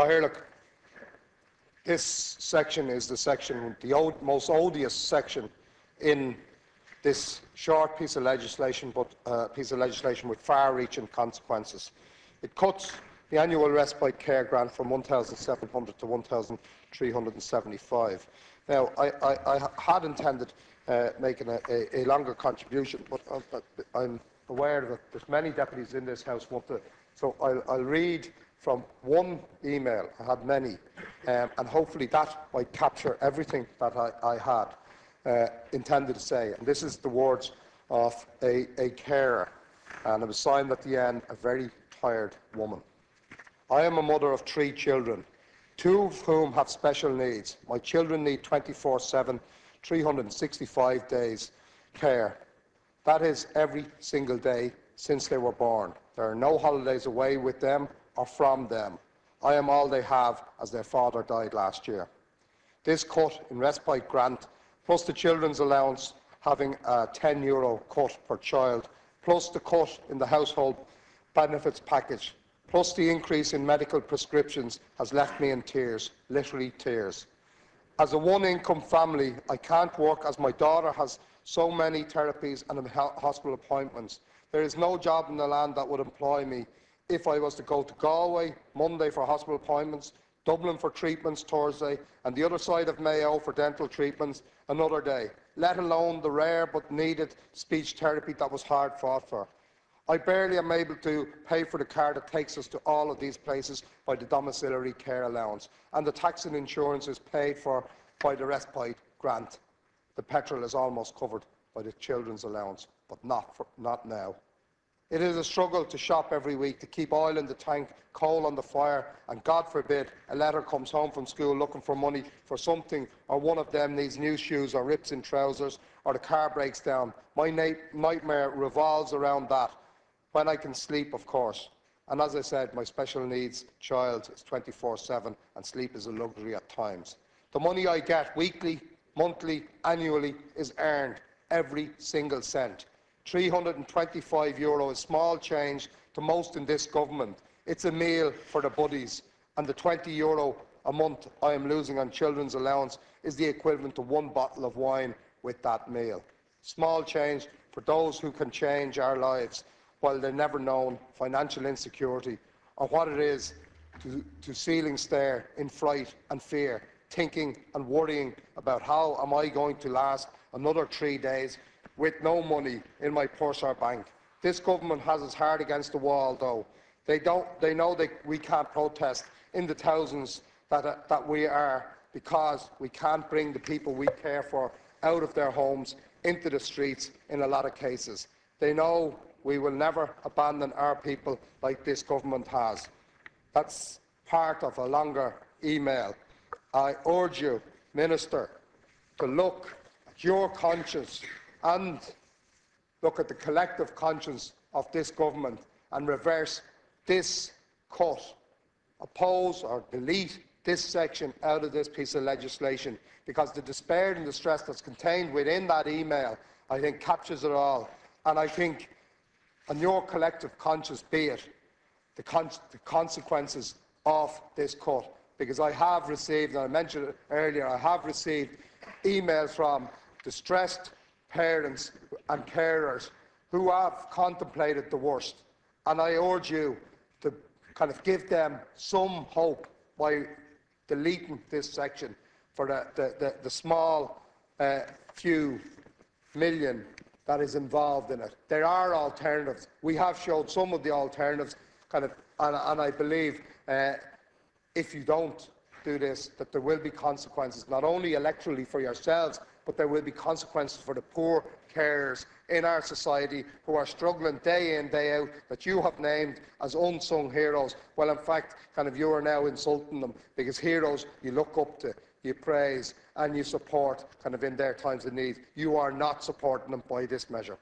look, this section is the section, the most odious section in this short piece of legislation, but piece of legislation with far-reaching consequences. It cuts the annual respite care grant from 1,700 to 1,375. Now, I had intended making a longer contribution, but I'm aware that there's many deputies in this House want to, so I'll read from one email. I had many, and hopefully that might capture everything that I had intended to say. And this is the words of a carer, and it was signed at the end, a very tired woman. I am a mother of 3 children, 2 of whom have special needs. My children need 24/7, 365 days care. That is every single day since they were born. There are no holidays away with them or from them. I am all they have, as their father died last year. This cut in respite grant, plus the children's allowance having a €10 cut per child, plus the cut in the household benefits package, plus the increase in medical prescriptions, has left me in tears, literally tears. As a one-income family, I can't work as my daughter has so many therapies and hospital appointments. There is no job in the land that would employ me if I was to go to Galway Monday for hospital appointments, Dublin for treatments Thursday, and the other side of Mayo for dental treatments another day, let alone the rare but needed speech therapy that was hard fought for. I barely am able to pay for the car that takes us to all of these places by the domiciliary care allowance, and the tax and insurance is paid for by the respite grant. The petrol is almost covered by the children's allowance, but not now. It is a struggle to shop every week, to keep oil in the tank, coal on the fire, and God forbid a letter comes home from school looking for money for something, or one of them needs new shoes or rips in trousers, or the car breaks down. My nightmare revolves around that, when I can sleep, of course. And as I said, my special needs child is 24/7, and sleep is a luxury at times. The money I get weekly, monthly, annually is earned, every single cent. €325 is small change to most in this government. It's a meal for the buddies, and the €20 a month I am losing on children's allowance is the equivalent to 1 bottle of wine with that meal. Small change for those who can change our lives while they've never known financial insecurity or what it is to ceiling stare in fright and fear, thinking and worrying about how am I going to last another 3 days with no money in my purse or bank. This government has its heart against the wall, though. They know that we can't protest in the thousands that we are, because we can't bring the people we care for out of their homes into the streets in a lot of cases. They know we will never abandon our people like this government has. That's part of a longer email. I urge you, Minister, to look at your conscience and look at the collective conscience of this government and reverse this cut. Oppose or delete this section out of this piece of legislation, because the despair and distress that's contained within that email, I think, captures it all. And I think, on your collective conscience, be it the consequences of this cut, because I have received, and I mentioned it earlier, I have received emails from distressed parents and carers who have contemplated the worst, and I urge you to kind of give them some hope by deleting this section for the small few million that is involved in it. There are alternatives. We have showed some of the alternatives, and I believe if you don't do this, that there will be consequences, not only electorally for yourselves, but there will be consequences for the poor carers in our society who are struggling day in, day out, that you have named as unsung heroes. Well, in fact, you are now insulting them, because heroes you look up to, you praise and you support in their times of need. You are not supporting them by this measure.